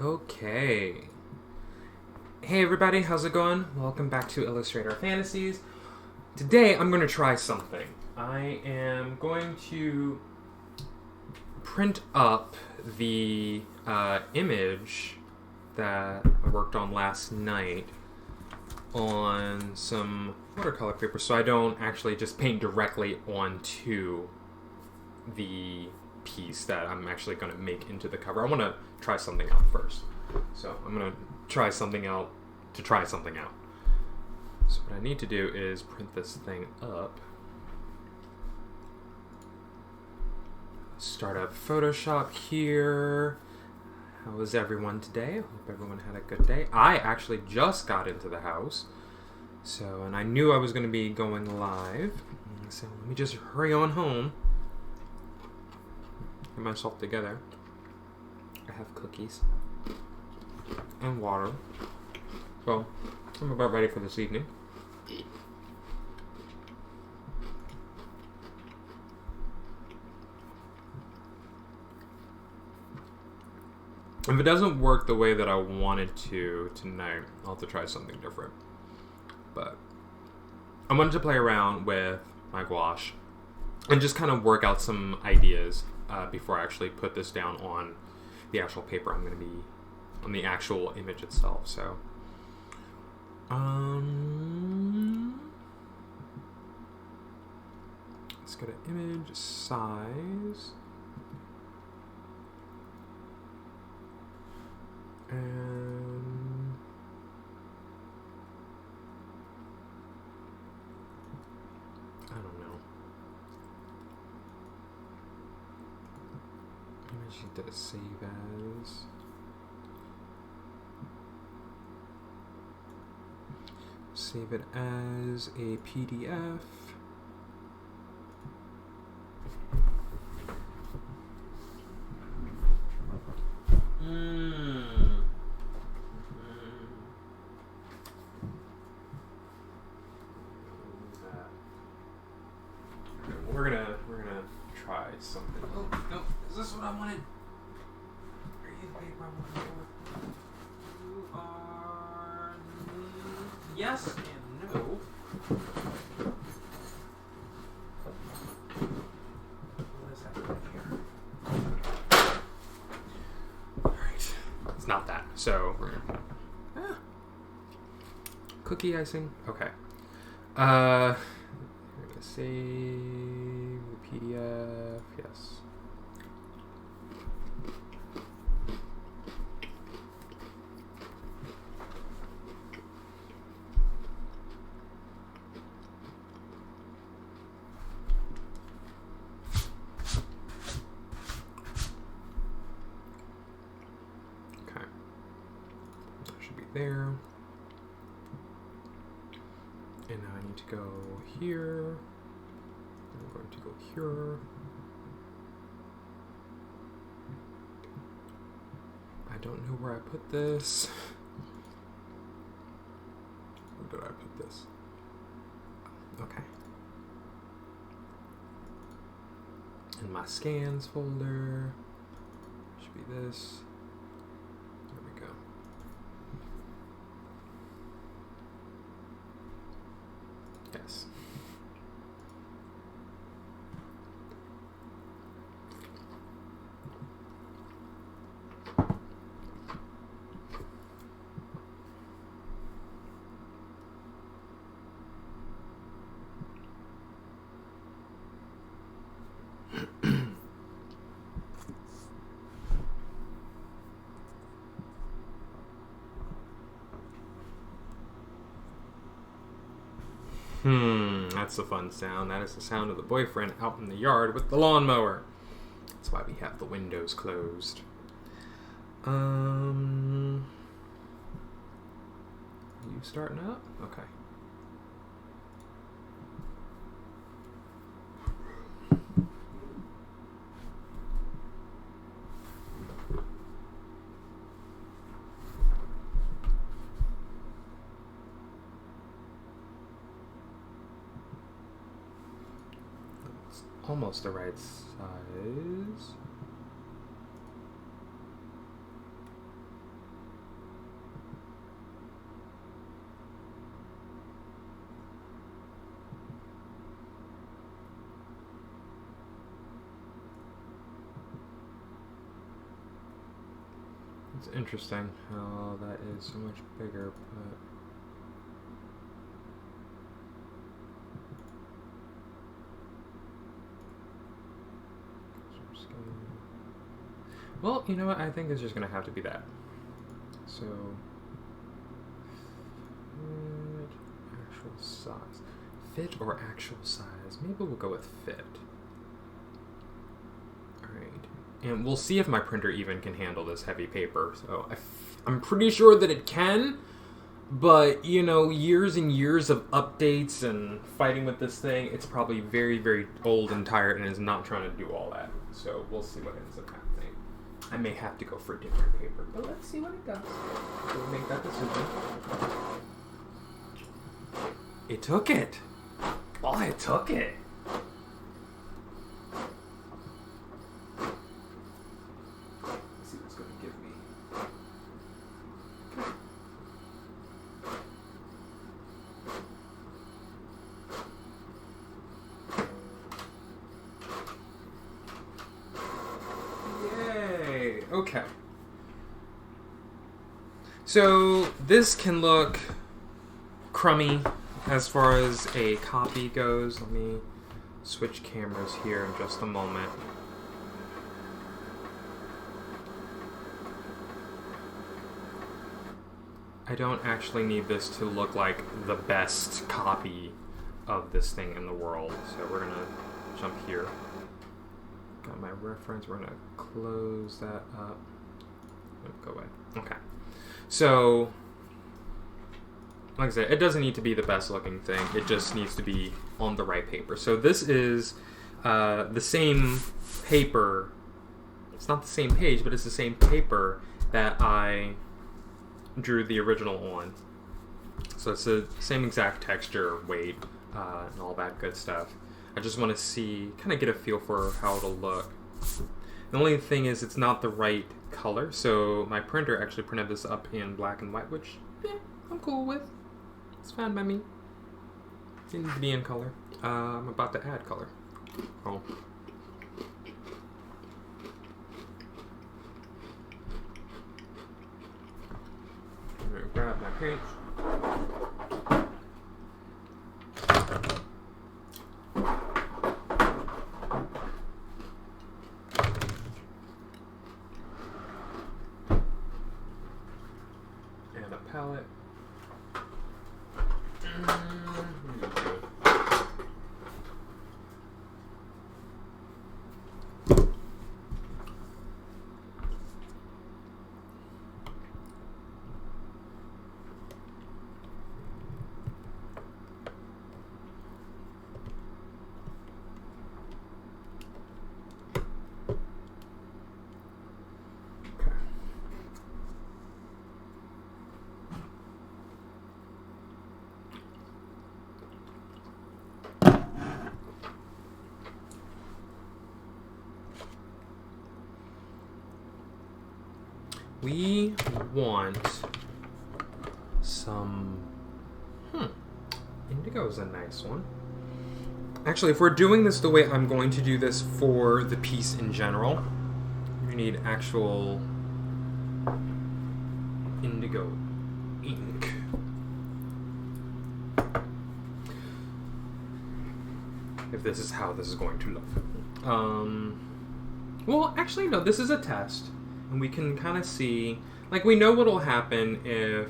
Okay. Hey everybody, how's it going? Welcome back to Illustrator Fantasies. Today I'm going to try something. I am going to print up the image that I worked on last night on some watercolor paper so I don't actually just paint directly onto the piece that I'm actually going to make into the cover. I want to try something out first. So I'm going to try something out to try something out. So what I need to do is print this thing up. Start up Photoshop here. How was everyone today? I hope everyone had a good day. I actually just got into the house. And I knew I was going to be going live. So let me just hurry on home. Get myself together. I have cookies and water. So I'm about ready for this evening. If it doesn't work the way that I wanted to tonight, I'll have to try something different. But I wanted to play around with my gouache and just kind of work out some ideas before I actually put this down on the actual paper I'm going to be on the actual image itself. So let's go to image size and I don't know. Image did a save as. Save it as a PDF. We're gonna try something. Oh no! Is this what I wanted? Are you the paper I'm looking for? You are. Yes and no. What is happening here? Alright. It's not that. So we're gonna. Cookie icing? Okay. We're gonna save the PDF. Yes. There. And now I need to go here. I'm going to go here. I don't know where I put this. Where did I put this? Okay. In my scans folder. Should be this. There we go. Yes. That's a fun sound. That is the sound of the boyfriend out in the yard with the lawnmower. That's why we have the windows closed. You starting up? Okay. Almost the right size. It's interesting how that is so much bigger, but... Well, you know what? I think it's just going to have to be that. So... actual size. Fit or actual size? Maybe we'll go with fit. Alright. And we'll see if my printer even can handle this heavy paper. So I'm pretty sure that it can, but, you know, years and years of updates and fighting with this thing, it's probably very, very old and tired and is not trying to do all that. So we'll see what ends up happening. I may have to go for a different paper, but let's see what it does. We'll make that decision. It took it. Oh, it took it. Let's see what it's going to give me. Yay. Okay. So this can look crummy as far as a copy goes. Let me switch cameras here in just a moment. I don't actually need this to look like the best copy of this thing in the world. So we're gonna jump here. Got my reference, we're gonna close that up. Go away. Okay. So, like I said, it doesn't need to be the best looking thing. It just needs to be on the right paper. So this is the same paper. It's not the same page, but it's the same paper that I drew the original on. So it's the same exact texture, weight, and all that good stuff. I just want to see, kind of get a feel for how it'll look. The only thing is it's not the right color. So my printer actually printed this up in black and white, which I'm cool with. It's fine by me. It needs to be in color. I'm about to add color. Oh. I'm gonna grab my paint. And a palette. We want some, indigo is a nice one. Actually, if we're doing this the way I'm going to do this for the piece in general, we need actual indigo ink. If this is how this is going to look. Well, actually, no, this is a test. And we can kind of see, like, we know what will happen if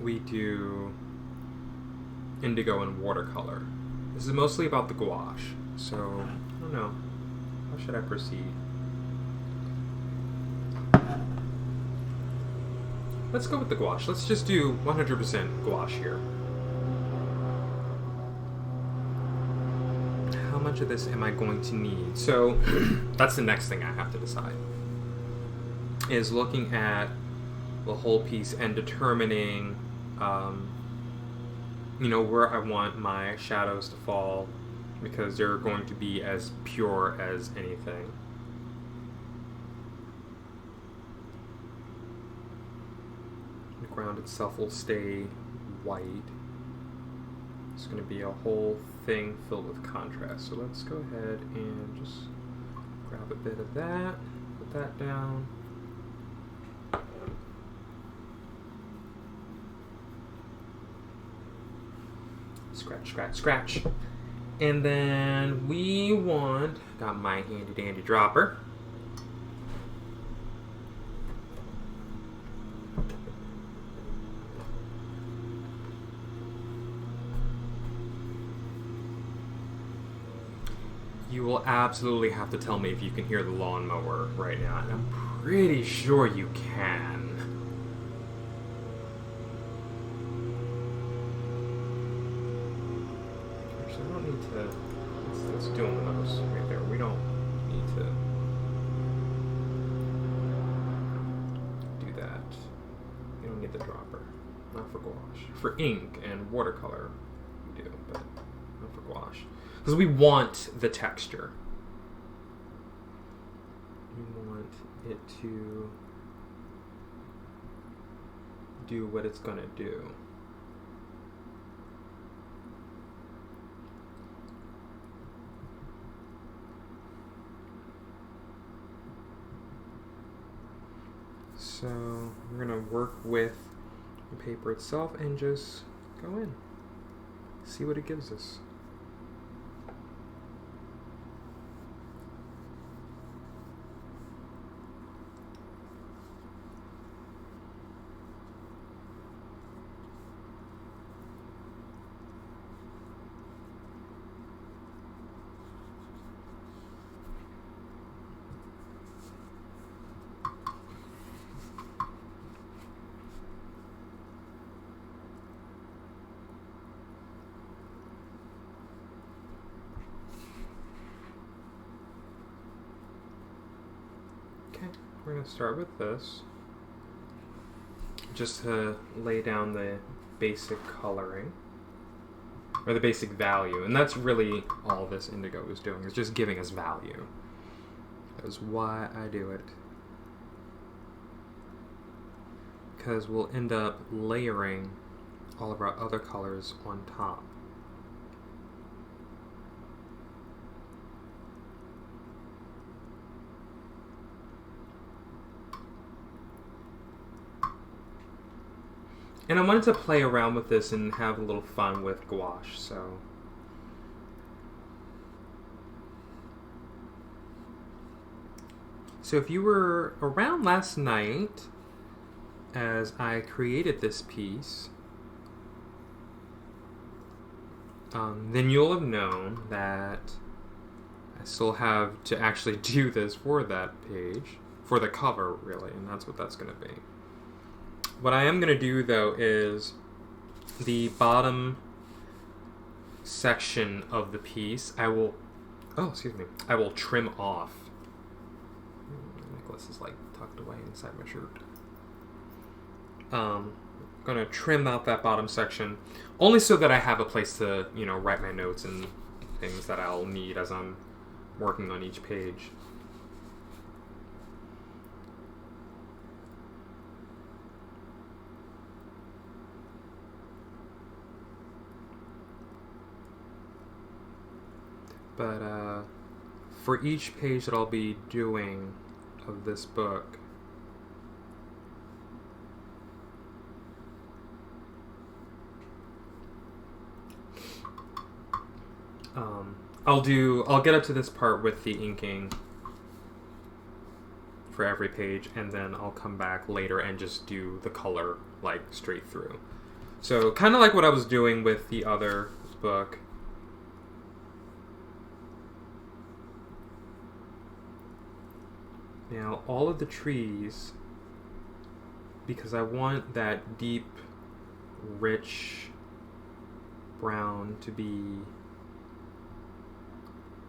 we do indigo and watercolor. This is mostly about the gouache, so I don't know. How should I proceed? Let's go with the gouache. Let's just do 100% gouache here. How much of this am I going to need? So that's the next thing I have to decide, is looking at the whole piece and determining you know, where I want my shadows to fall, because they're going to be as pure as anything. The ground itself will stay white. It's going to be a whole everything filled with contrast. So let's go ahead and just grab a bit of that, put that down. Scratch, scratch, scratch. And then we got my handy dandy dropper. You will absolutely have to tell me if you can hear the lawnmower right now. And I'm pretty sure you can. Actually, I don't need to... Let's do those right there. We don't need to do that. You don't need the dropper. Not for gouache. For ink and watercolor, we do, but not for gouache. Because we want the texture. We want it to do what it's going to do. So we're going to work with the paper itself and just go in. See what it gives us. We're going to start with this, just to lay down the basic coloring, or the basic value, and that's really all this indigo is doing, is just giving us value. That's why I do it. Because we'll end up layering all of our other colors on top. And I wanted to play around with this and have a little fun with gouache, so... So if you were around last night as I created this piece, then you'll have known that I still have to actually do this for that page, for the cover, really, and that's what that's going to be. What I am going to do, though, is the bottom section of the piece, I will trim off. Nicholas is, like, tucked away inside my shirt. I'm going to trim out that bottom section, only so that I have a place to, write my notes and things that I'll need as I'm working on each page. But for each page that I'll be doing of this book, I'll get up to this part with the inking for every page, and then I'll come back later and just do the color like straight through. So kind of like what I was doing with the other book. Now, all of the trees, because I want that deep, rich brown to be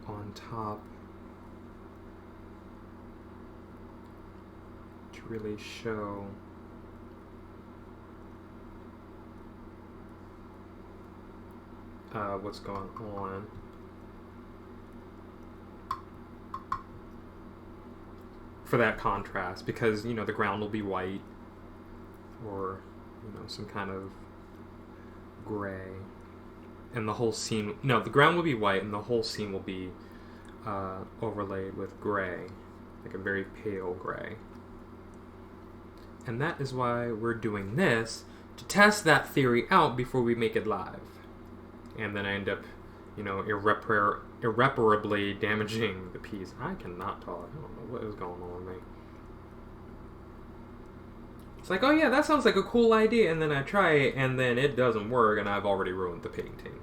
on top to really show what's going on. For that contrast, because the ground will be white or some kind of gray. and the whole scene, no, the ground will be white and the whole scene will be overlaid with gray, like a very pale gray. And that is why we're doing this, to test that theory out before we make it live. And then I end up, you know, irreparably damaging the piece. I cannot talk. I don't know what is going on with me. It's like, oh yeah, that sounds like a cool idea, and then I try it, and then it doesn't work, and I've already ruined the painting.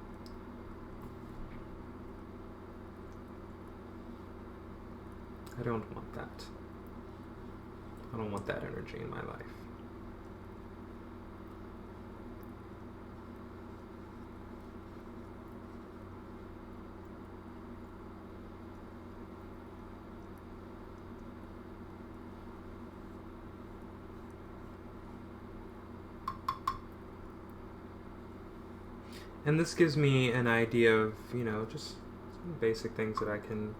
I don't want that. I don't want that energy in my life. And this gives me an idea of, you know, just some basic things that I can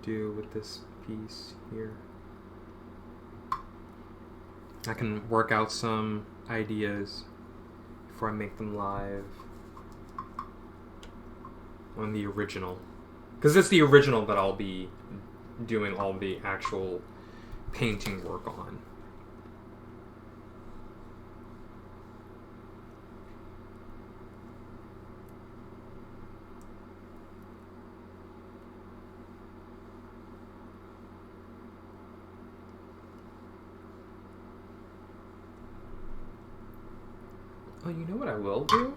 do with this piece here. I can work out some ideas before I make them live on the original. Because it's the original that I'll be doing all the actual painting work on. Oh, you know what I will do?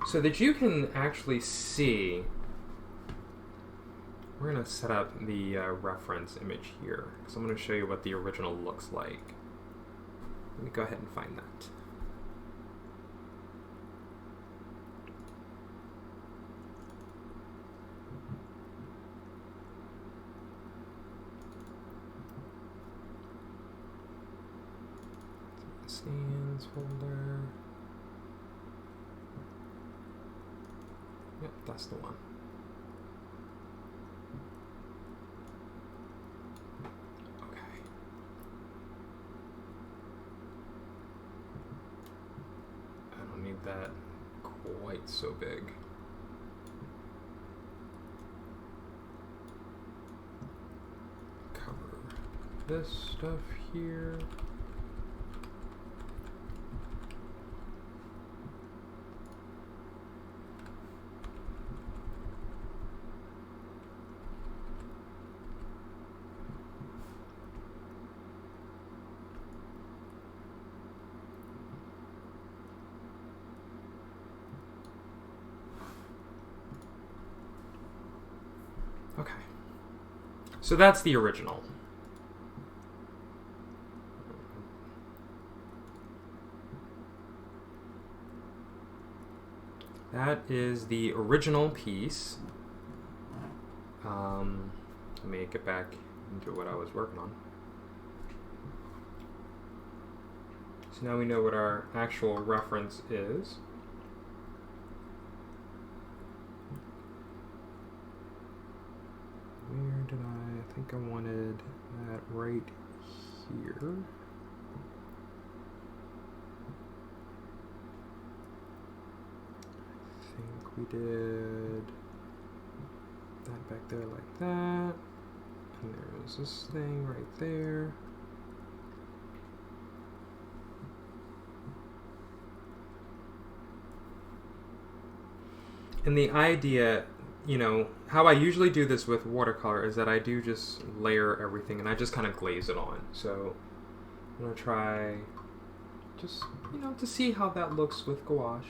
So that you can actually see, we're going to set up the reference image here, because I'm going to show you what the original looks like. Let me go ahead and find that. Scenes folder. Yep, that's the one. Okay. I don't need that quite so big. Cover this stuff here. Okay, so that's the original. That is the original piece. Let me get back into what I was working on. So now we know what our actual reference is. Where did I think I wanted that right here. I think we did that back there like that. And there's this thing right there. And the idea, you know, how I usually do this with watercolor is that I do just layer everything and I just kind of glaze it on. So I'm going to try just, you know, to see how that looks with gouache.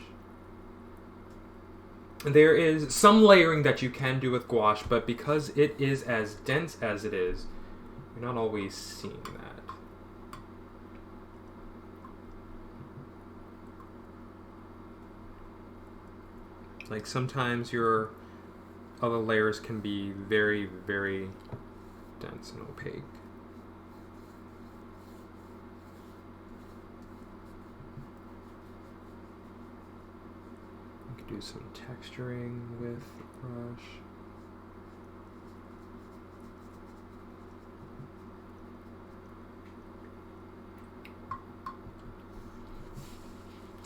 There is some layering that you can do with gouache, but because it is as dense as it is, you're not always seeing that. Like sometimes your other layers can be very, very dense and opaque. You could do some texturing with the brush.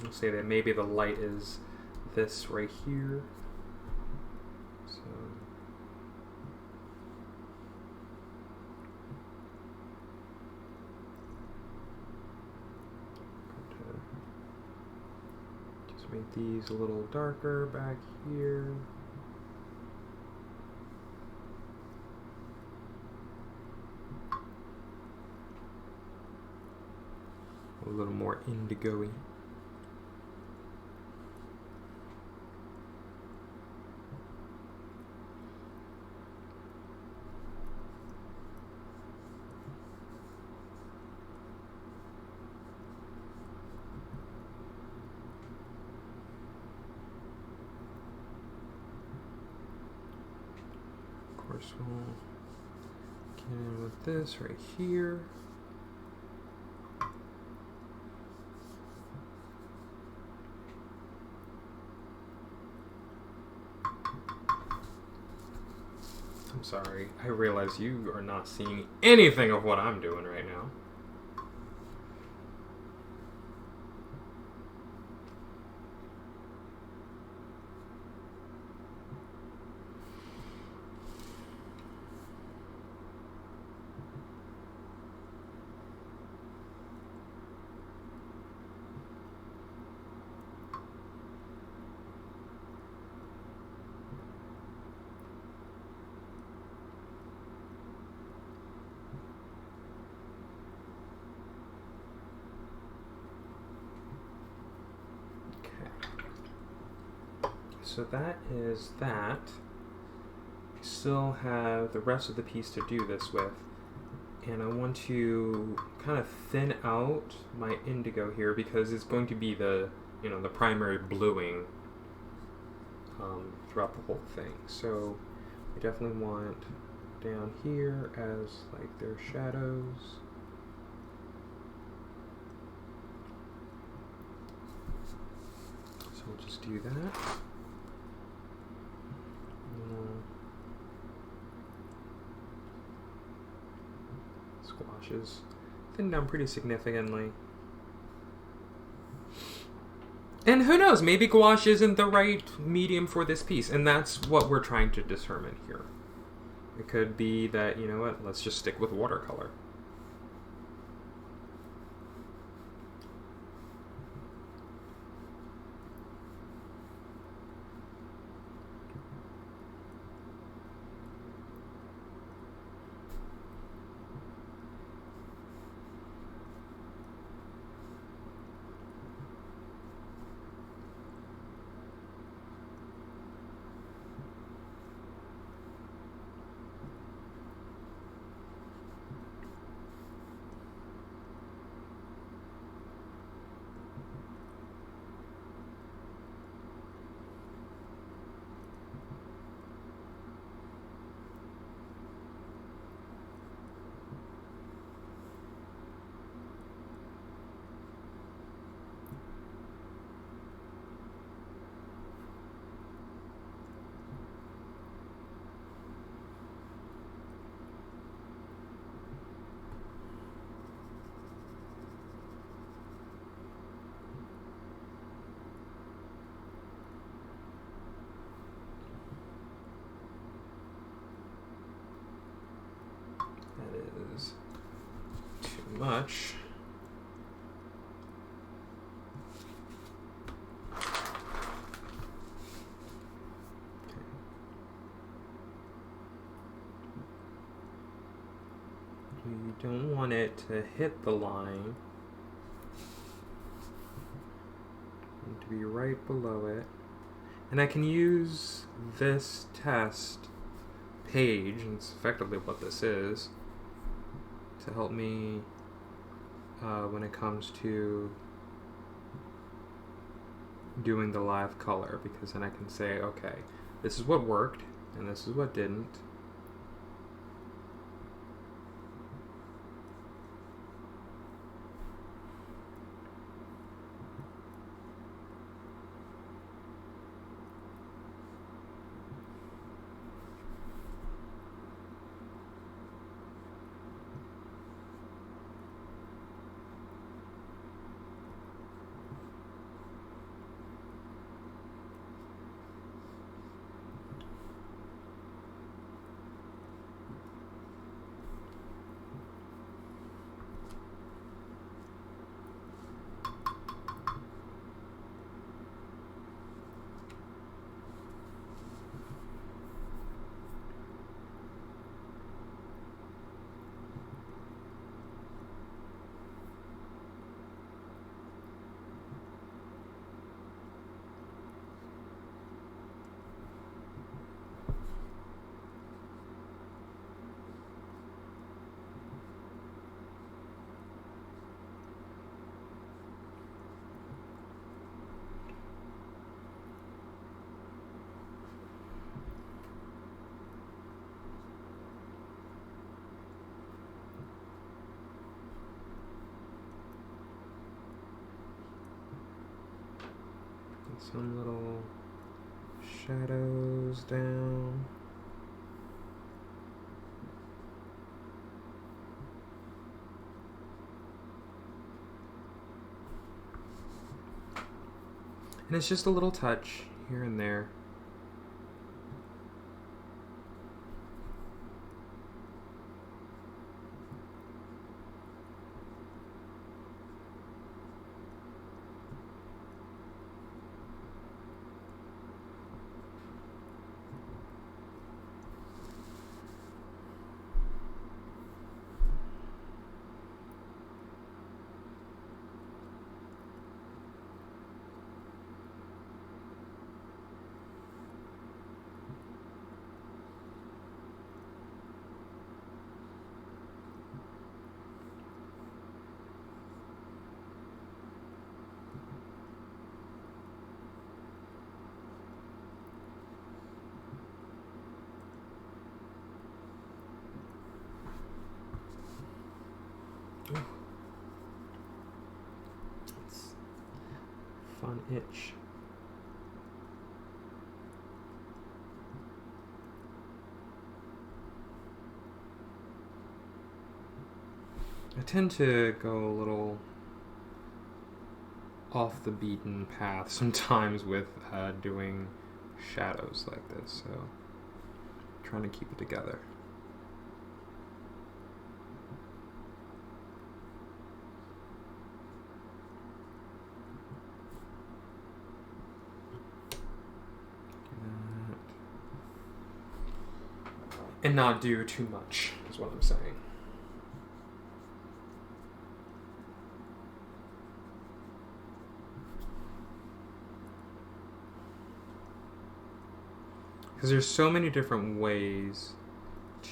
I'll say that maybe the light is this right here. So just make these a little darker back here. A little more indigo-y. Of course, we'll get in with this right here. I'm sorry, I realize you are not seeing anything of what I'm doing right now. So that is that. I still have the rest of the piece to do this with, and I want to kind of thin out my indigo here because it's going to be the the primary bluing throughout the whole thing. So we definitely want down here as like their shadows. So we'll just do that. Gouache is thinned down pretty significantly. And who knows, maybe gouache isn't the right medium for this piece, and that's what we're trying to determine here. It could be that, you know what, let's just stick with watercolor. That is too much. You don't want it to hit the line. You need to be right below it. And I can use this test page, and it's effectively what this is, to help me when it comes to doing the live color, because then I can say, okay, this is what worked and this is what didn't. some little shadows down. And it's just a little touch here and there. It's a fun itch. I tend to go a little off the beaten path sometimes with doing shadows like this, so I'm trying to keep it together. And not do too much, is what I'm saying. Because there's so many different ways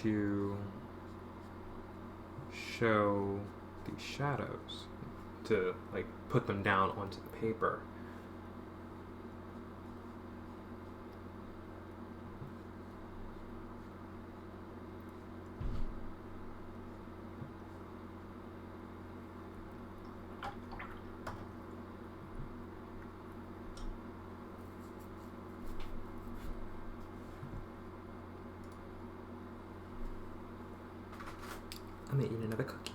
to show these shadows, to like put them down onto the paper. I'm gonna eat another cookie.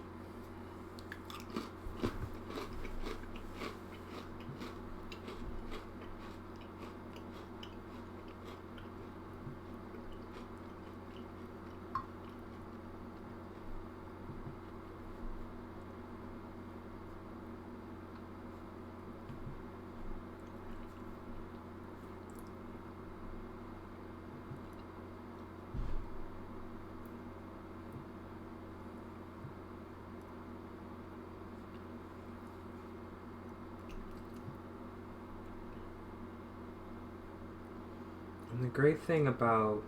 And the great thing about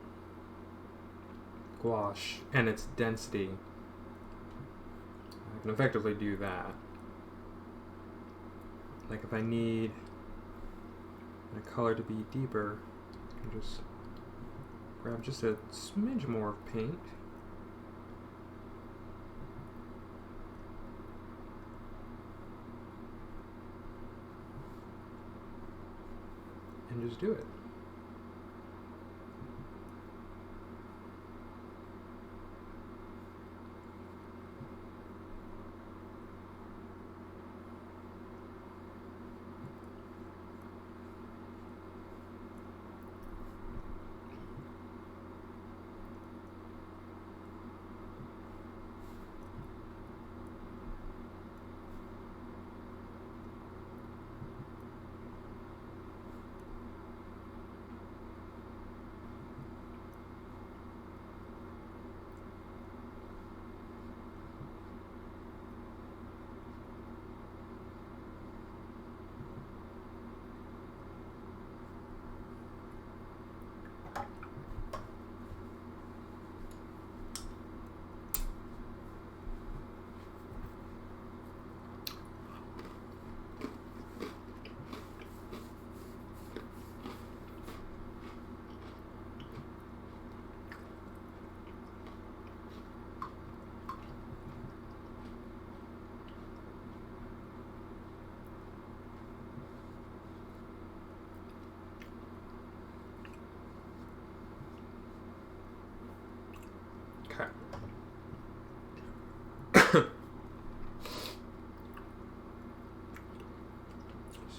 gouache and its density, I can effectively do that. Like if I need my color to be deeper, I can just grab just a smidge more paint. And just do it.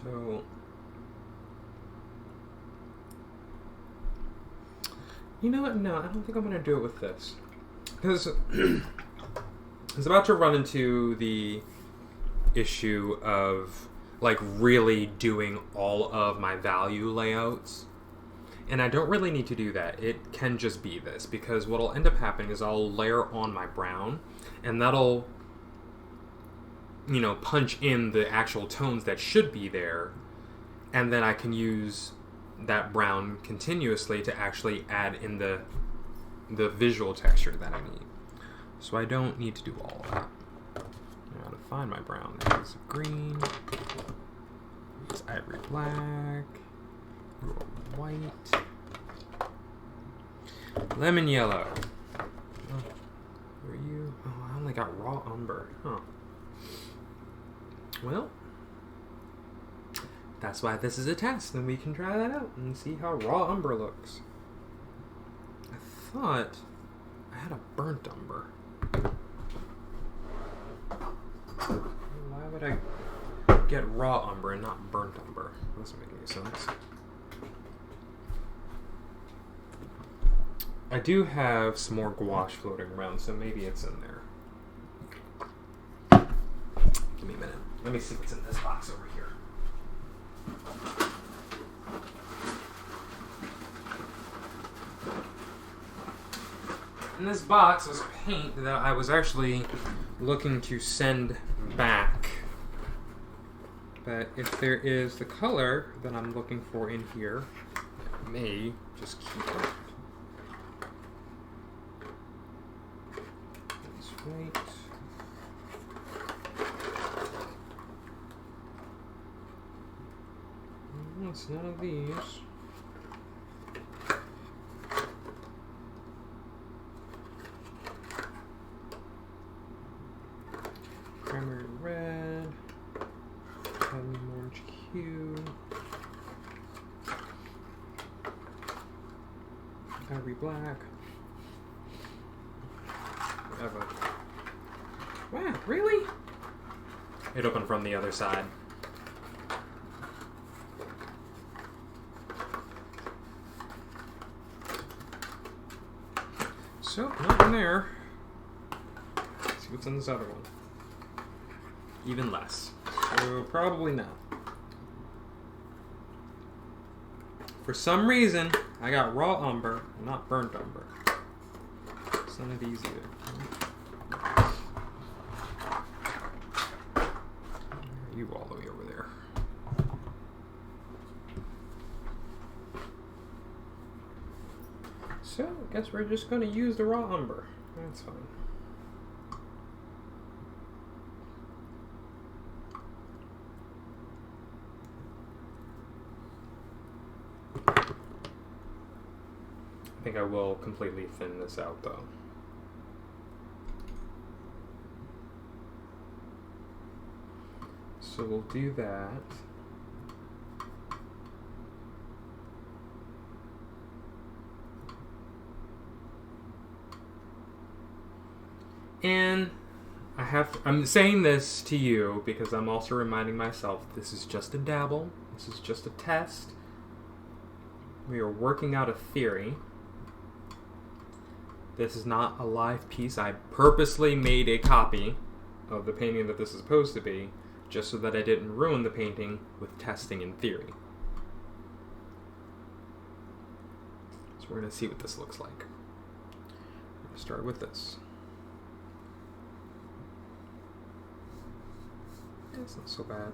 So, you know what? No, I don't think I'm going to do it with this. Because I was about to run into the issue of, like, really doing all of my value layouts. And I don't really need to do that. It can just be this. Because what'll end up happening is I'll layer on my brown, and that'll, you know, punch in the actual tones that should be there, and then I can use that brown continuously to actually add in the visual texture that I need. So I don't need to do all of that. Now to find my brown, there's green, there's ivory black, white, lemon yellow. Oh, where are you? Oh, I only got raw umber. Huh. Well, that's why this is a test, and we can try that out and see how raw umber looks. I thought I had a burnt umber. Why would I get raw umber and not burnt umber? That doesn't make any sense. I do have some more gouache floating around, so maybe it's in there. Give me a minute. Let me see what's in this box over here. In this box was paint that I was actually looking to send back. But if there is the color that I'm looking for in here, I may just keep it. That's right. It's none of these. Primary red, cadmium orange hue, ivory black, whatever. Wow, really? It opened from the other side. So, nothing there. Let's see what's in this other one. Even less. So, probably not. For some reason, I got raw umber, not burnt umber. It's none of these either. You all the way over there. So, I guess we're just going to use the raw umber. That's fine. I think I will completely thin this out, though. So we'll do that. And I'm saying this to you because I'm also reminding myself this is just a dabble. This is just a test. We are working out a theory. This is not a live piece. I purposely made a copy of the painting that this is supposed to be, just so that I didn't ruin the painting with testing in theory. So we're going to see what this looks like. I'm going to start with this. It's not so bad.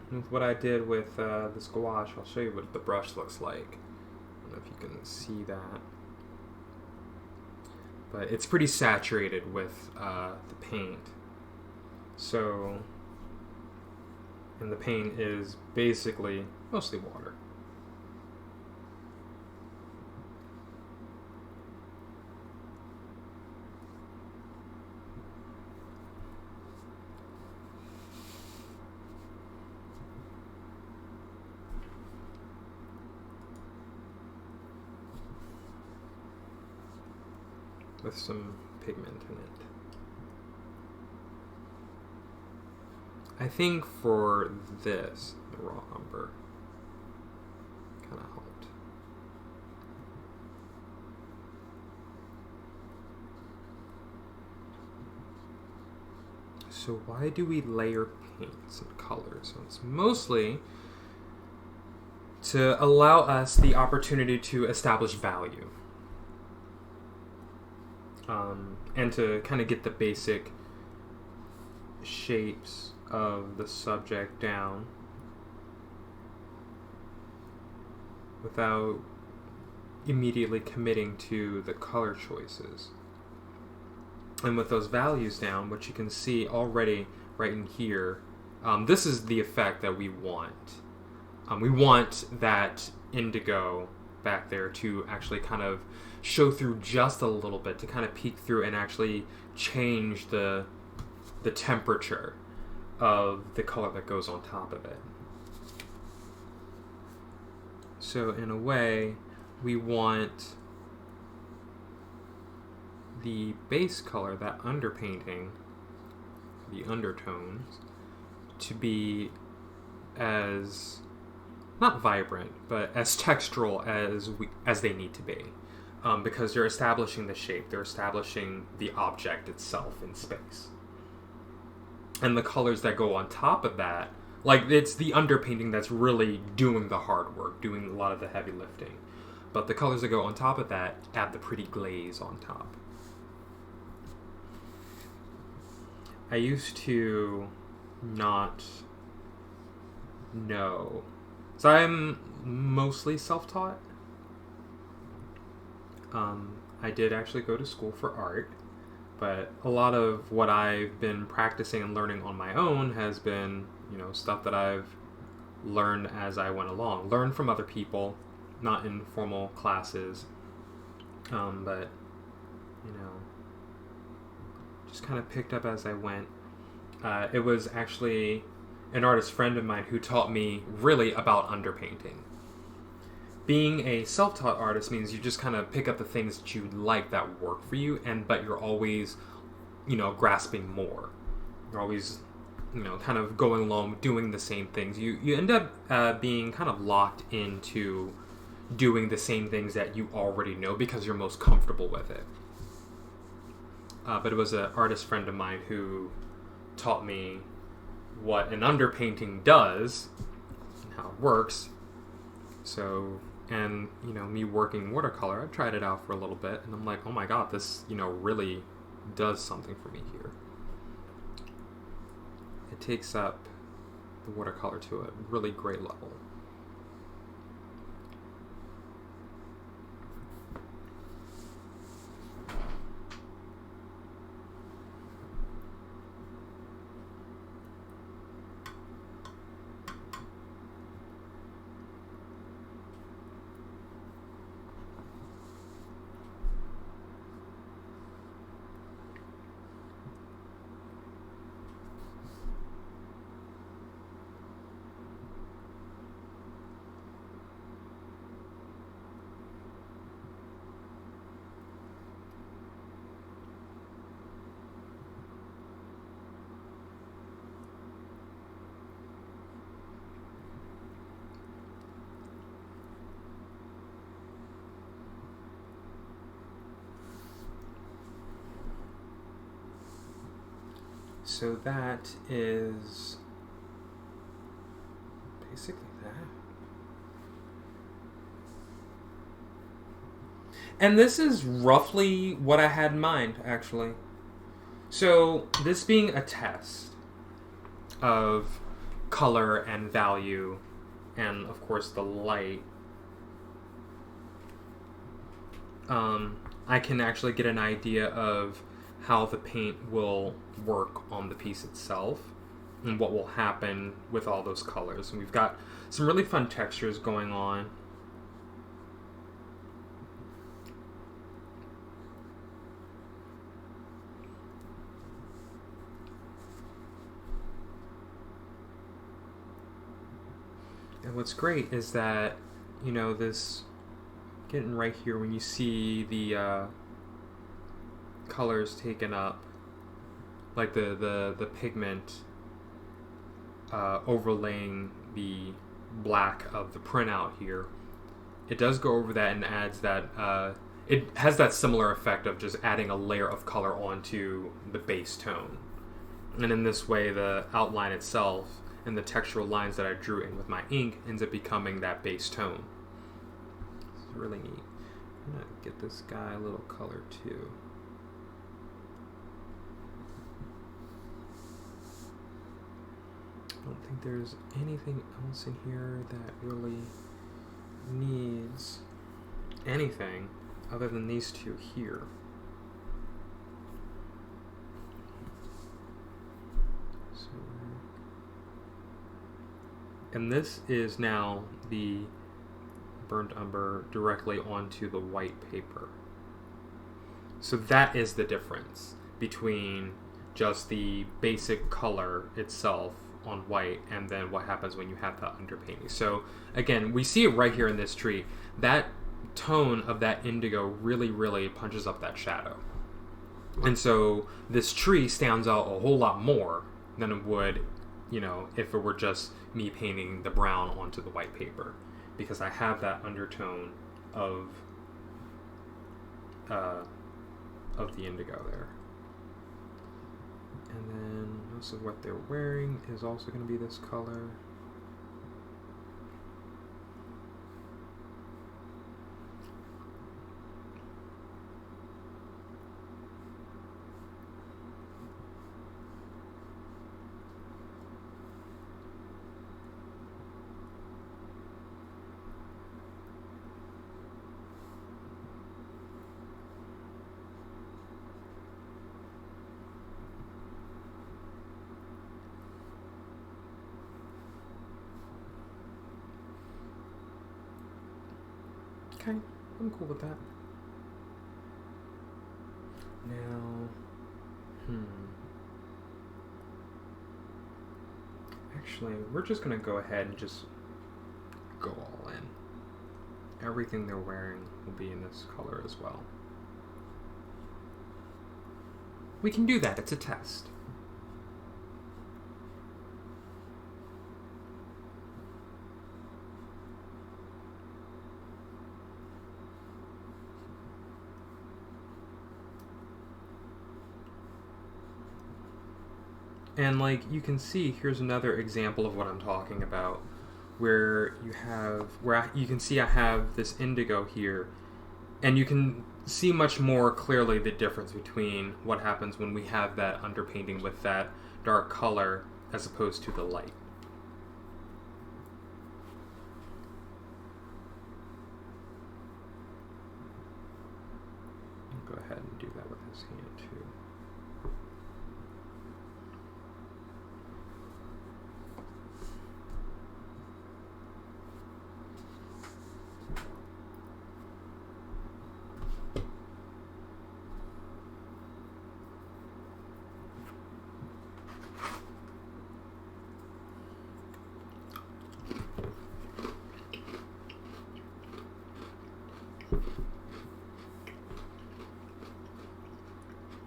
With what I did with this gouache, I'll show you what the brush looks like. I don't know if you can see that. But it's pretty saturated with the paint. So And the paint is basically mostly water. With some pigment in it. I think for this, the raw umber kind of helped. So why do we layer paints and colors? So it's mostly to allow us the opportunity to establish value. And to kind of get the basic shapes of the subject down without immediately committing to the color choices. And with those values down, what you can see already right in here, this is the effect that we want. We want that indigo back there to actually kind of show through just a little bit, to kind of peek through and actually change the temperature of the color that goes on top of it. So in a way, we want the base color, that underpainting, the undertones, to be as, not vibrant, but as textural as they need to be. Because they're establishing the shape, they're establishing the object itself in space. And the colors that go on top of that, like, it's the underpainting that's really doing the hard work, doing a lot of the heavy lifting. But the colors that go on top of that add the pretty glaze on top. I used to not know. So I'm mostly self-taught. I did actually go to school for art, but a lot of what I've been practicing and learning on my own has been, stuff that I've learned as I went along. Learned from other people, not in formal classes, but, just kind of picked up as I went. It was actually an artist friend of mine who taught me really about underpainting. Being a self-taught artist means you just kind of pick up the things that you like that work for you, but you're always, grasping more. You're always, kind of going along, doing the same things. You end up being kind of locked into doing the same things that you already know because you're most comfortable with it. But it was an artist friend of mine who taught me what an underpainting does, and how it works. So, and, me working watercolor, I tried it out for a little bit, and I'm like, oh my god, this, really does something for me here. It takes up the watercolor to a really great level. So that is basically that. And this is roughly what I had in mind, actually. So this being a test of color and value, and of course the light, I can actually get an idea of how the paint will work on the piece itself. and what will happen with all those colors. And we've got some really fun textures going on. And what's great is that, you know, this getting right here when you see the colors taken up, like the pigment overlaying the black of the printout here, it does go over that and adds that, it has that similar effect of just adding a layer of color onto the base tone. And in this way, the outline itself and the textural lines that I drew in with my ink ends up becoming that base tone. It's really neat. I'm gonna get this guy a little color too. I don't think there's anything else in here that really needs anything other than these two here. So, and this is now the burnt umber directly onto the white paper. So that is the difference between just the basic color itself on white and then what happens when you have that underpainting. So again, we see it right here in this tree. That tone of that indigo really, really punches up that shadow. And so this tree stands out a whole lot more than it would, you know, if it were just me painting the brown onto the white paper, because I have that undertone of the indigo there. And then most of what they're wearing is also going to be this color. Okay, I'm cool with that. Now, actually, we're just gonna go ahead and just go all in. Everything they're wearing will be in this color as well. We can do that, it's a test. And like you can see, here's another example of what I'm talking about, where you can see I have this indigo here, and you can see much more clearly the difference between what happens when we have that underpainting with that dark color as opposed to the light. I'll go ahead and do that with this hand too.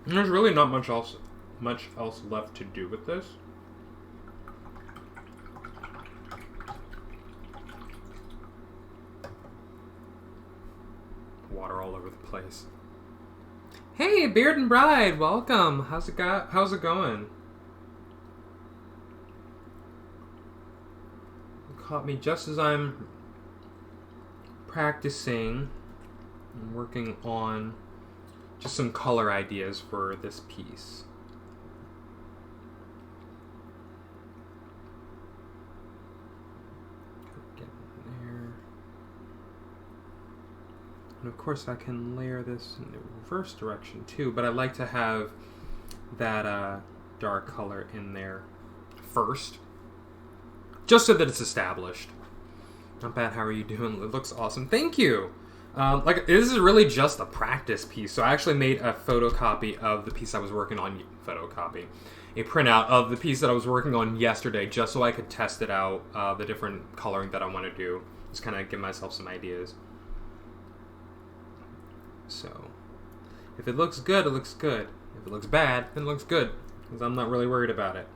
And there's really not much else left to do with this. Water all over the place. Hey, Beard and Bride, welcome. How's it going? You caught me just as I'm practicing and working on just some color ideas for this piece. Get in there. And of course I can layer this in the reverse direction too, but I like to have that dark color in there first, just so that it's established. Not bad. How are you doing? It looks awesome. Thank you. Like, this is really just a practice piece. So I actually made a photocopy of the piece I was working on. A printout of the piece that I was working on yesterday, just so I could test it out, the different coloring that I want to do. Just kind of give myself some ideas. So, if it looks good, it looks good. If it looks bad, then it looks good, because I'm not really worried about it.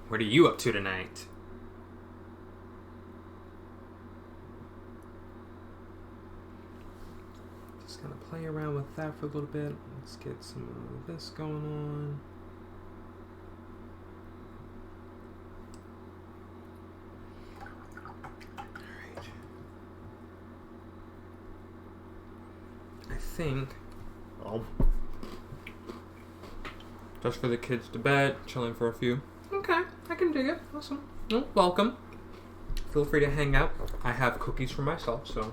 What are you up to tonight? Just gonna play around with that for a little bit. Let's get some of this going on. Alright. I think, well, just for the kids to bed, chilling for a few. Okay, I can dig it. Awesome. Well, welcome. Feel free to hang out. I have cookies for myself, so.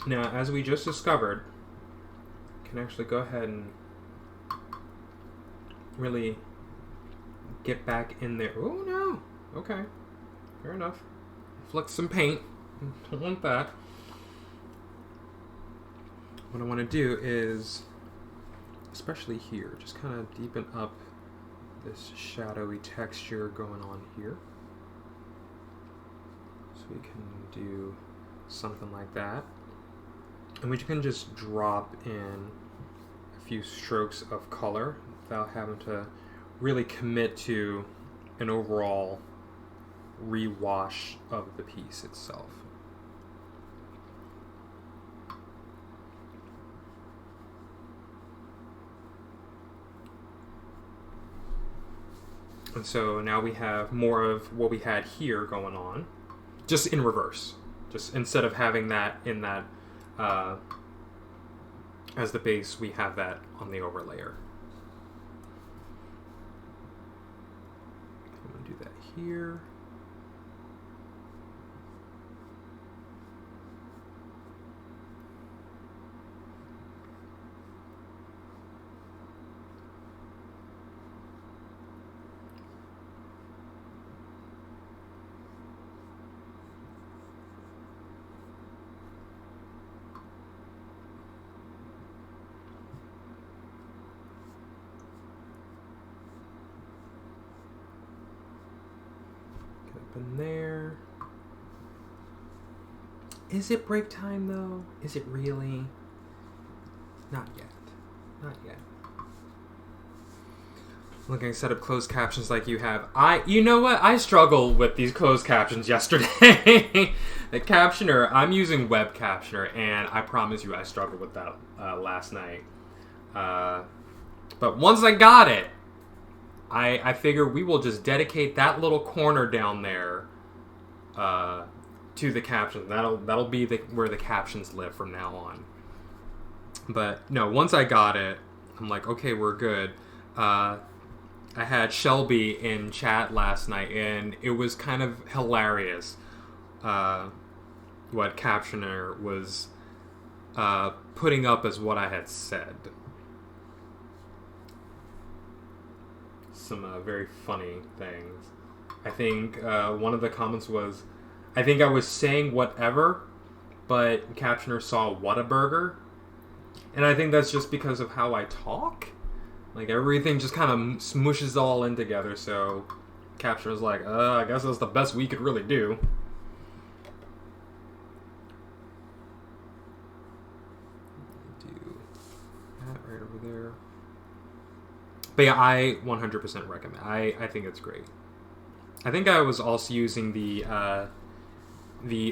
Now, as we just discovered, I can actually go ahead and really get back in there. Oh, no. Okay. Fair enough. Flick some paint. Don't want that. What I want to do is, especially here, just kind of deepen up this shadowy texture going on here. So we can do something like that. And we can just drop in a few strokes of color without having to really commit to an overall rewash of the piece itself. And so now we have more of what we had here going on, just in reverse. Just instead of having that in that as the base, we have that on the overlayer. I'm going to do that here. In there. Is it break time though? Is it really? Not yet. Not yet. Looking at set up closed captions like you have. You know what? I struggle with these closed captions yesterday. The captioner, I'm using web captioner, and I promise you I struggled with that last night. But once I got it, I figure we will just dedicate that little corner down there to the captions. That'll be where the captions live from now on. But no, once I got it, I'm like, okay, we're good. I had Shelby in chat last night, and it was kind of hilarious what Captioner was putting up as what I had said. Some very funny things. I think one of the comments was, I think I was saying whatever, but Captioner saw Whataburger. And I think that's just because of how I talk. Like, everything just kind of smooshes all in together, so Captioner's like, I guess that's the best we could really do. Do that right over there. But yeah, I 100% recommend. I think it's great. I think I was also using the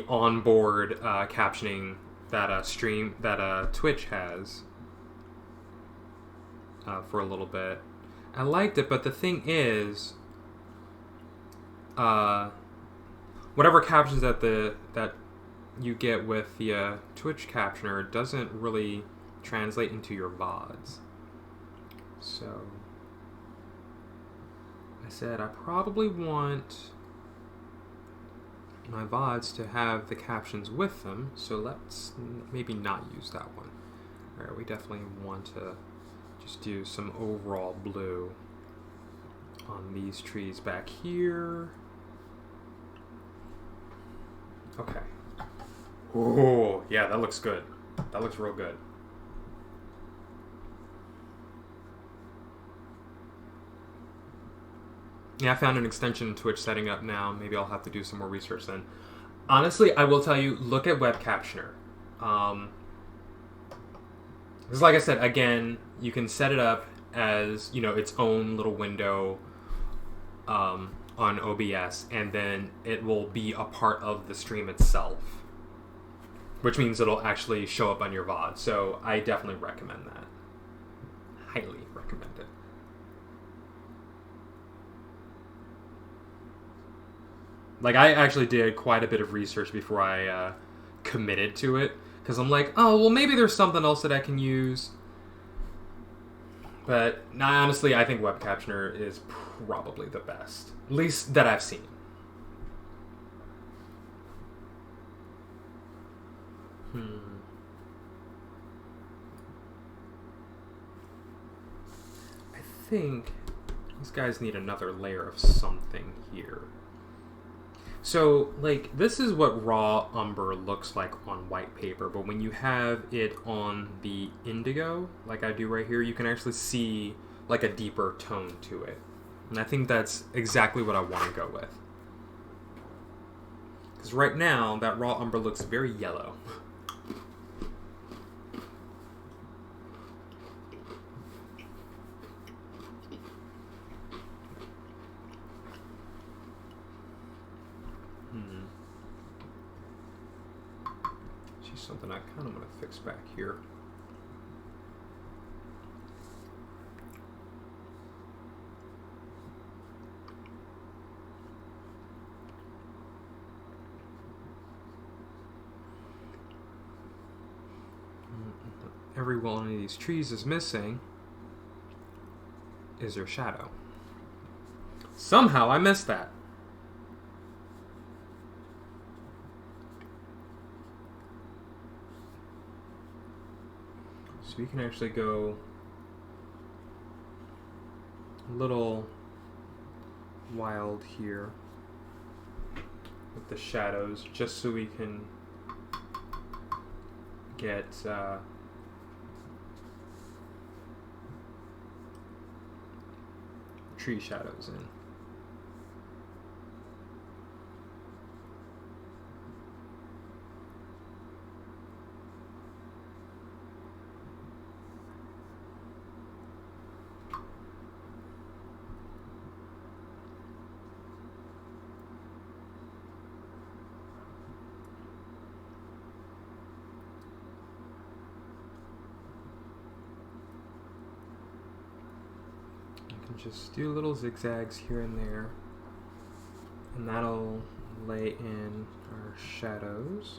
onboard captioning that Twitch has for a little bit. I liked it, but the thing is, whatever captions that you get with the Twitch captioner doesn't really translate into your VODs. So I said I probably want my VODs to have the captions with them, so let's maybe not use that one. Alright, we definitely want to just do some overall blue on these trees back here. Okay. Oh, yeah, that looks good. That looks real good. Yeah, I found an extension in Twitch setting up now. Maybe I'll have to do some more research then. Honestly, I will tell you, look at Web Captioner. Because like I said, again, you can set it up as, you know, its own little window on OBS, and then it will be a part of the stream itself, which means it'll actually show up on your VOD. So I definitely recommend that. Highly recommend it. Like, I actually did quite a bit of research before I committed to it, because I'm like, oh, well, maybe there's something else that I can use. But honestly, I think Web Captioner is probably the best, at least that I've seen. I think these guys need another layer of something here. So, like, this is what raw umber looks like on white paper, but when you have it on the indigo, like I do right here, you can actually see, like, a deeper tone to it. And I think that's exactly what I want to go with. Because right now, that raw umber looks very yellow. Something I kind of want to fix back here. Every one of these trees is missing is their shadow. Somehow I missed that. So we can actually go a little wild here with the shadows, just so we can get tree shadows in. Just do little zigzags here and there, and that'll lay in our shadows.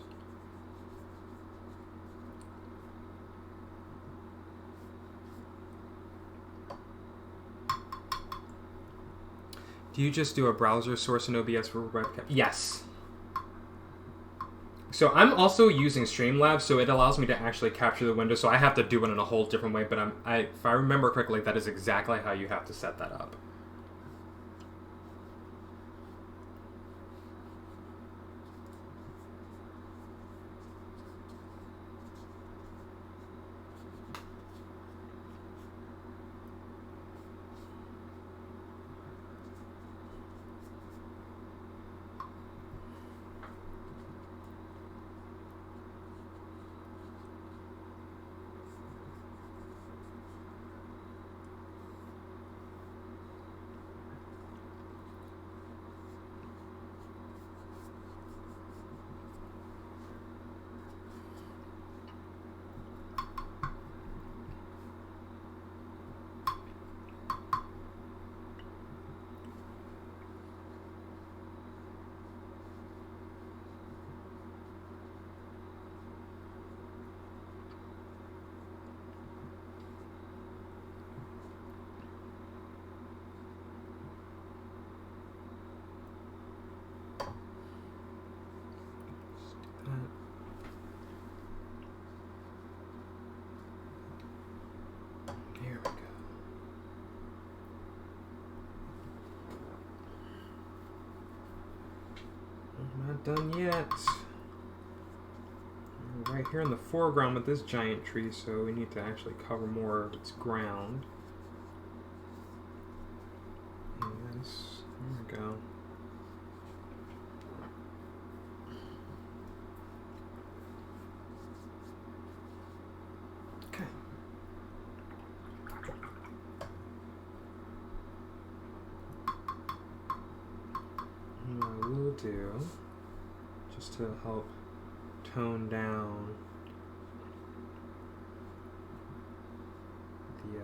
Do you just do a browser source in OBS for webcam? Yes. So I'm also using Streamlabs, so it allows me to actually capture the window, so I have to do it in a whole different way, but if I remember correctly, that is exactly how you have to set that up. I'm not done yet. We're right here in the foreground with this giant tree, so we need to actually cover more of its ground. And this, there we go. Okay. And what I will do, just to help tone down the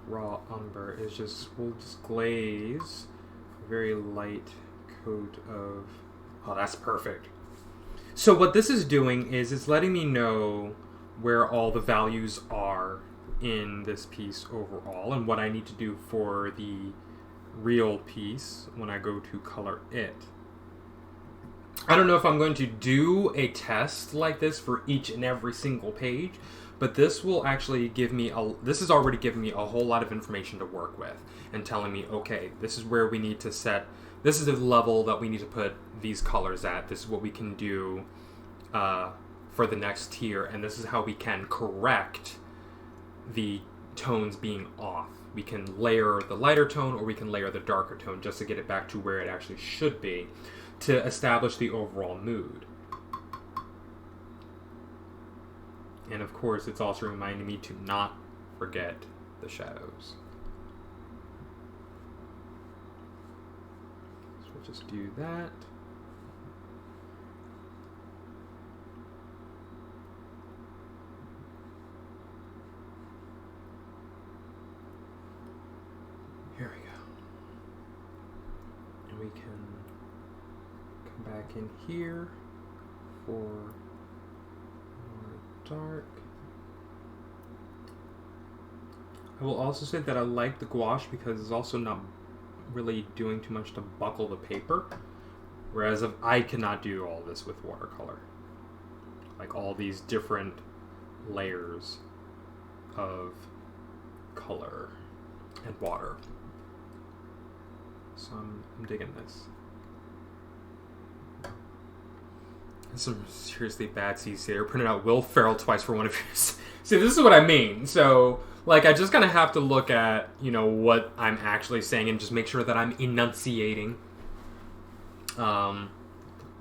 raw umber, is we'll just glaze a very light coat of, oh, that's perfect. So what this is doing is it's letting me know where all the values are in this piece overall and what I need to do for the real piece when I go to color it. I don't know if I'm going to do a test like this for each and every single page, but this will actually give me this is already giving me a whole lot of information to work with and telling me, okay, this is where we need to set, this is the level that we need to put these colors at, this is what we can do for the next tier, and this is how we can correct the tones being off. We can layer the lighter tone or we can layer the darker tone just to get it back to where it actually should be, to establish the overall mood. And of course, it's also reminding me to not forget the shadows. So we'll just do that. Here we go. And we can come back in here for more dark. I will also say that I like the gouache because it's also not really doing too much to buckle the paper, whereas I cannot do all this with watercolor, like all these different layers of color and water. So I'm digging this. Some seriously bad C's here. Printed out Will Ferrell twice for one of yours. See, this is what I mean. So, like, I just kind of have to look at, you know, what I'm actually saying and just make sure that I'm enunciating. But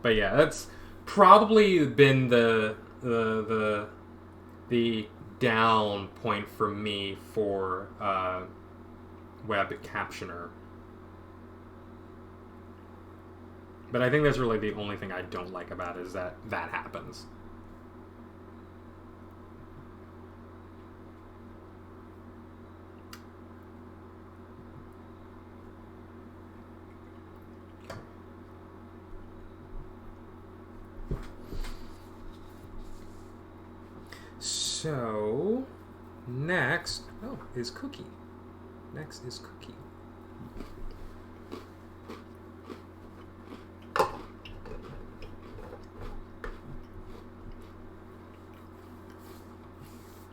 yeah, that's probably been the down point for me for web captioner. But I think that's really the only thing I don't like about it, is that that happens. So, next, is Cookie. Next is Cookie.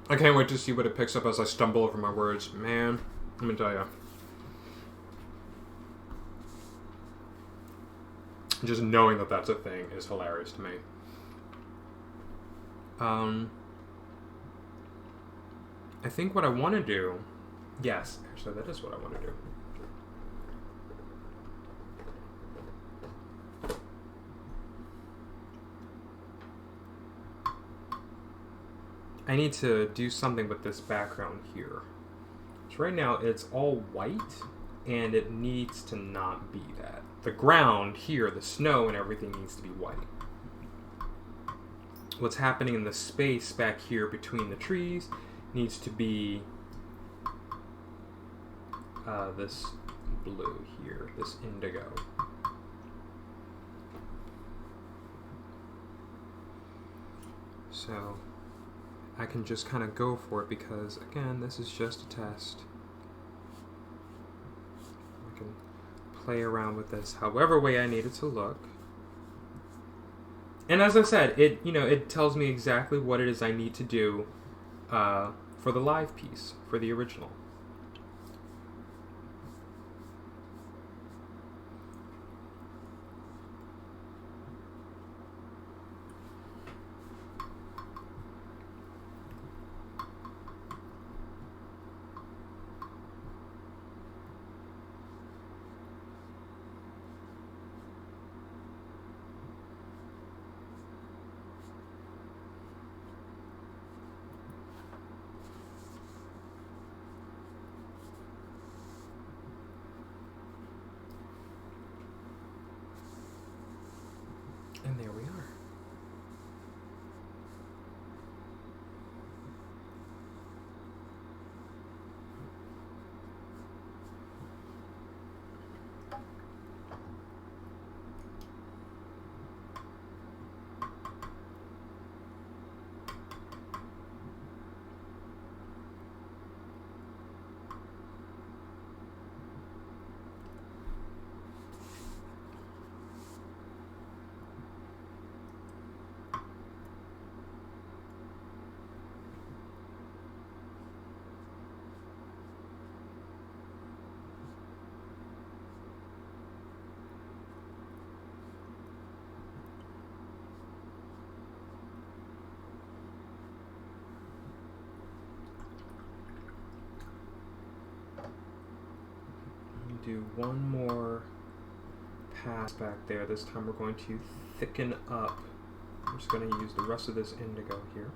I can't wait to see what it picks up as I stumble over my words. Man, let me tell you. Just knowing that that's a thing is hilarious to me. I think what I want to do... Yes, actually that is what I want to do. I need to do something with this background here. So right now it's all white, and it needs to not be that. The ground here, the snow and everything needs to be white. What's happening in the space back here between the trees needs to be this blue here, this indigo. So I can just kind of go for it because, again, this is just a test. I can play around with this however way I need it to look. And as I said, it tells me exactly what it is I need to do for the live piece, for the original. And there we are. Do one more pass back there. This time we're going to thicken up. I'm just going to use the rest of this indigo here.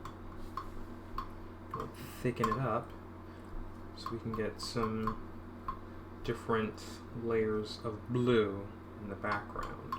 We'll thicken it up so we can get some different layers of blue in the background.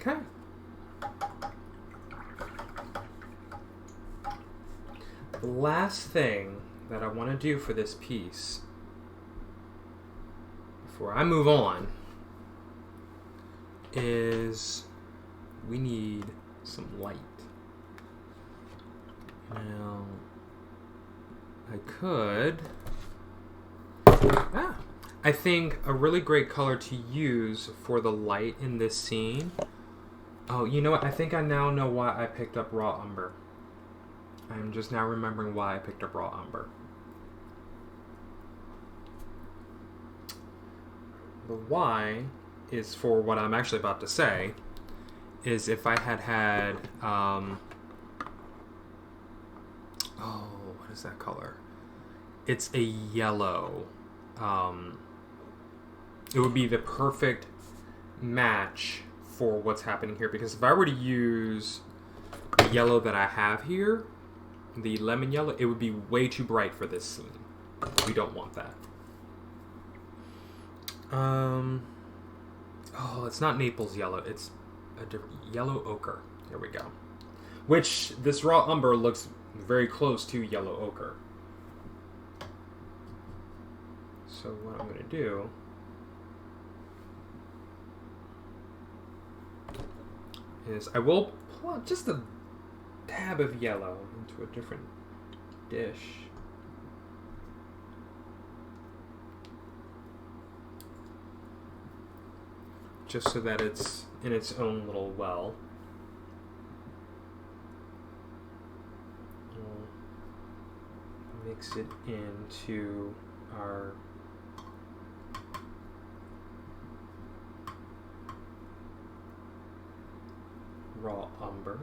Okay. The last thing that I want to do for this piece, before I move on, is we need some light. Now, I think a really great color to use for the light in this scene. Oh, you know what? I think I now know why I picked up raw umber. I'm just now remembering why I picked up raw umber. The why is for what I'm actually about to say, is if I had what is that color? It's a yellow. It would be the perfect match for what's happening here, because if I were to use the yellow that I have here, the lemon yellow, it would be way too bright for this scene. We don't want that. Oh, it's not Naples yellow. It's a different yellow ochre. There we go. Which this raw umber looks very close to yellow ochre. So what I'm going to do is I will plug just a dab of yellow into a different dish. Just so that it's in its own little well. We'll mix it into our raw umber.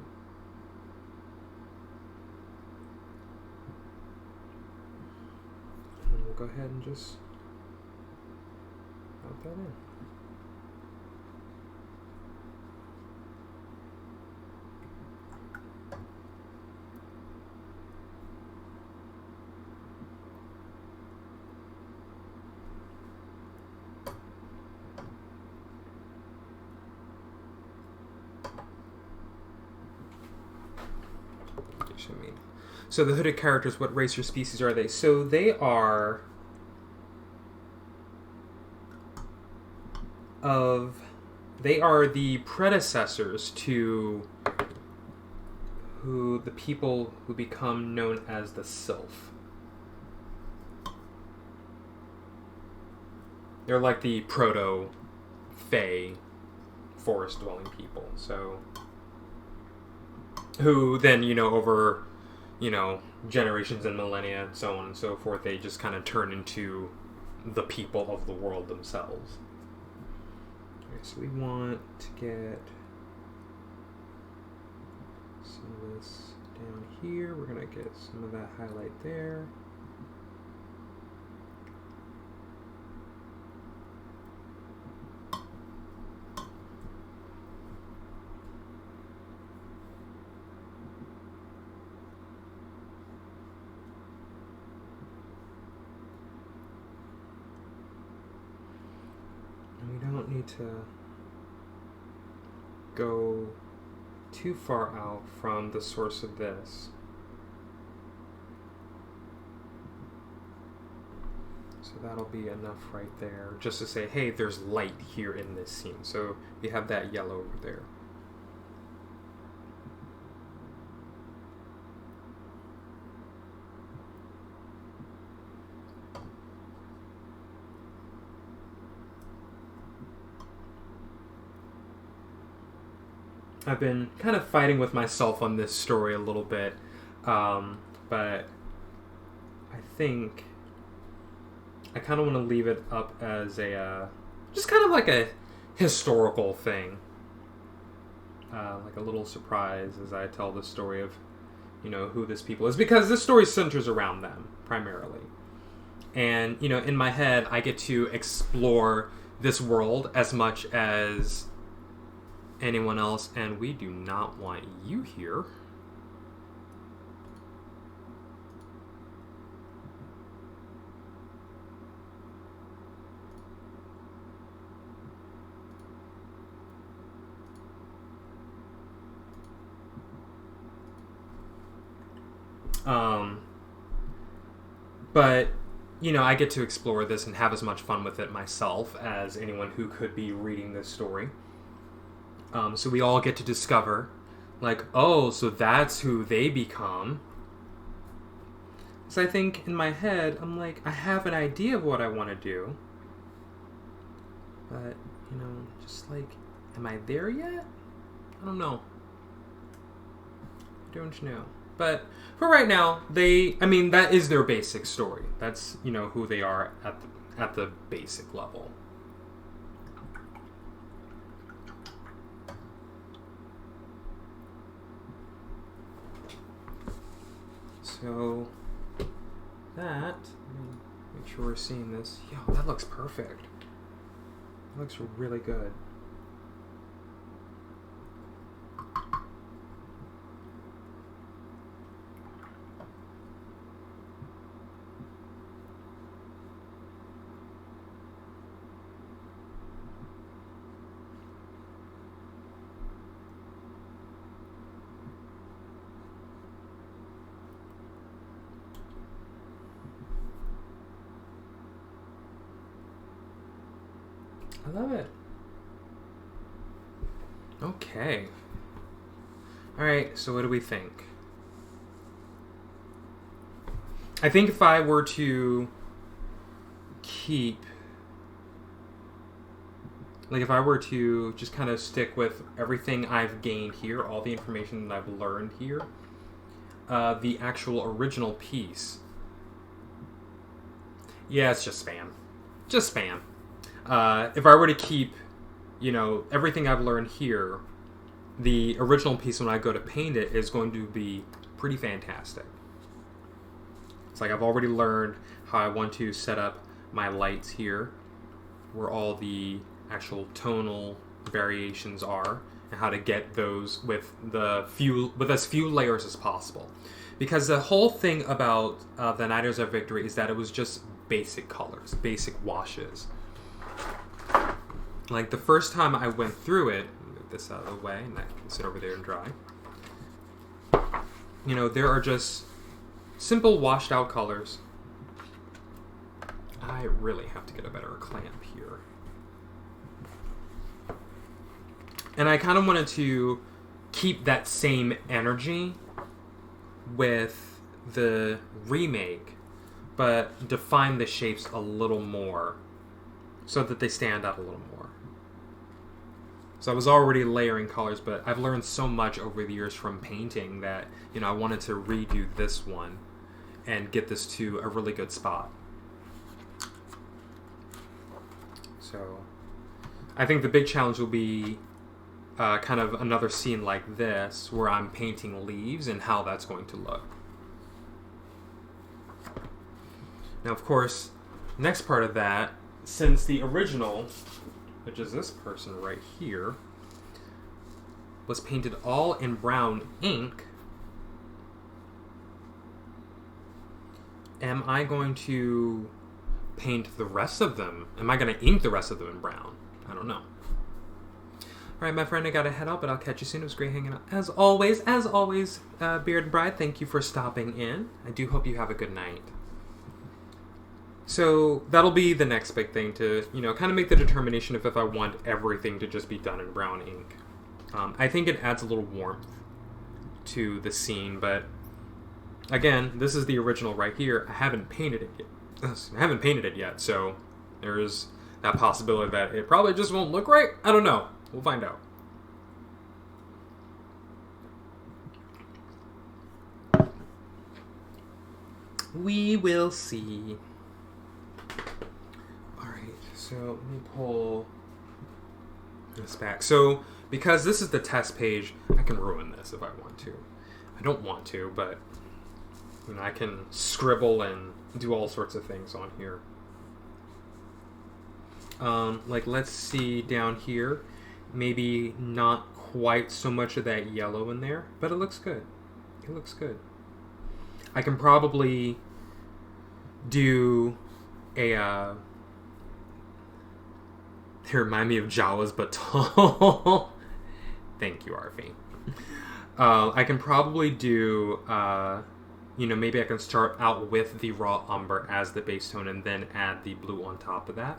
And we'll go ahead and just put that in. So the hooded characters, what race or species are they? So they are the predecessors to the people who become known as the Sylph. They're like the proto-Fae forest-dwelling people. So who then, over generations and millennia and so on and so forth, they just kind of turn into the people of the world themselves. Okay, so we want to get some of this down here. We're going to get some of that highlight there. Need to go too far out from the source of this. So that'll be enough right there, just to say, hey, there's light here in this scene. So you have that yellow over there. I've been kind of fighting with myself on this story a little bit, but I think I kind of want to leave it up as a, just kind of like a historical thing, like a little surprise as I tell the story of, who this people is, because this story centers around them, primarily. And, in my head, I get to explore this world as much as anyone else, and we do not want you here. But, I get to explore this and have as much fun with it myself as anyone who could be reading this story. So we all get to discover, like, oh, so that's who they become. So I think in my head, I'm like, I have an idea of what I want to do. But, just like, am I there yet? I don't know. I don't know. But for right now, that is their basic story. That's, who they are at the basic level. So that, make sure we're seeing this. Yo, that looks perfect. That looks really good. I love it. Okay. Alright, so what do we think? I think if I were to keep... if I were to just kind of stick with everything I've gained here, all the information that I've learned here, the actual original piece... Yeah, it's just spam. Just spam. If I were to keep, everything I've learned here, the original piece, when I go to paint it, is going to be pretty fantastic. It's like I've already learned how I want to set up my lights here, where all the actual tonal variations are, and how to get those with as few layers as possible. Because the whole thing about the TNIOV Victory is that it was just basic colors, basic washes. Like the first time I went through it, move this out of the way, and I can sit over there and dry. You know, there are just simple washed out colors. I really have to get a better clamp here. And I kind of wanted to keep that same energy with the remake, but define the shapes a little more so that they stand out a little more. So I was already layering colors, but I've learned so much over the years from painting that, you know, I wanted to redo this one and get this to a really good spot. So I think the big challenge will be kind of another scene like this where I'm painting leaves and how that's going to look. Now, of course, next part of that, since the original, which is this person right here, was painted all in brown ink, am I going to paint the rest of them? Am I going to ink the rest of them in brown? I don't know. All right, my friend, I gotta head out, but I'll catch you soon. It was great hanging out. As always, Beard and Bride, thank you for stopping in. I do hope you have a good night. So that'll be the next big thing to, you know, kind of make the determination if I want everything to just be done in brown ink. I think it adds a little warmth to the scene, but again, this is the original right here. I haven't painted it yet. So there's that possibility that it probably just won't look right. I don't know. We'll find out. We will see. Alright, so let me pull this back. So, because this is the test page, I can ruin this if I want to. I don't want to, but you know, I can scribble and do all sorts of things on here. Like, let's see down here. Maybe not quite so much of that yellow in there, but it looks good. It looks good. I can probably do a, they remind me of Jawas, but tall. Thank you, Arfi. I can probably do, you know, maybe I can start out with the raw umber as the base tone and then add the blue on top of that.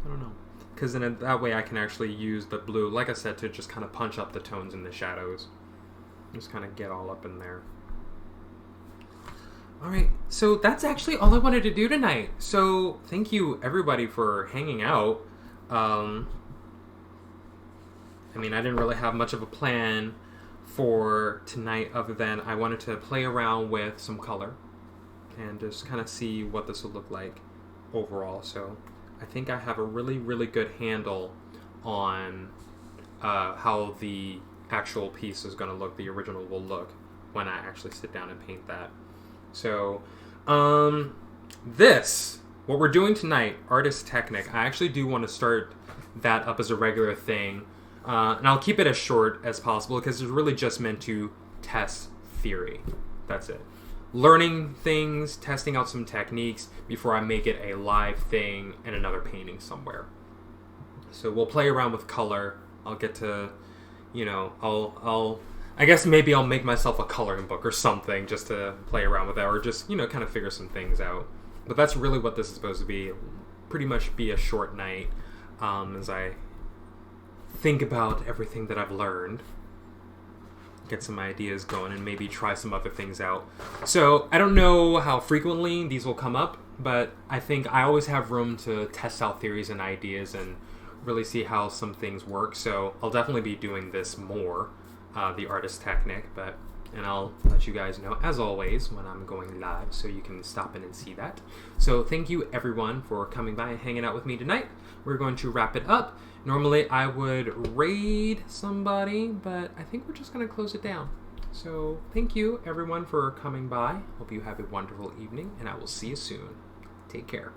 I don't know. Because then that way I can actually use the blue, like I said, to just kind of punch up the tones and the shadows. Just kind of get all up in there. Alright, so that's actually all I wanted to do tonight. So thank you everybody for hanging out. I mean, I didn't really have much of a plan for tonight other than I wanted to play around with some color and just kind of see what this will look like overall. So I think I have a really, really good handle on how the actual piece is going to look, the original will look, when I actually sit down and paint that. So, what we're doing tonight, Artist Technic, I actually do want to start that up as a regular thing. And I'll keep it as short as possible because it's really just meant to test theory. That's it. Learning things, testing out some techniques before I make it a live thing in another painting somewhere. So we'll play around with color. I'll get to, you know, I guess maybe I'll make myself a coloring book or something just to play around with that, or just, you know, kind of figure some things out. But that's really what this is supposed to be. Pretty much be a short night as I think about everything that I've learned. Get some ideas going and maybe try some other things out. So I don't know how frequently these will come up, but I think I always have room to test out theories and ideas and really see how some things work. So I'll definitely be doing this more, the Artist Technic, but and I'll let you guys know, as always, when I'm going live, so you can stop in and see that. So thank you, everyone, for coming by and hanging out with me tonight. We're going to wrap it up. Normally, I would raid somebody, but I think we're just going to close it down. So thank you, everyone, for coming by. Hope you have a wonderful evening, and I will see you soon. Take care.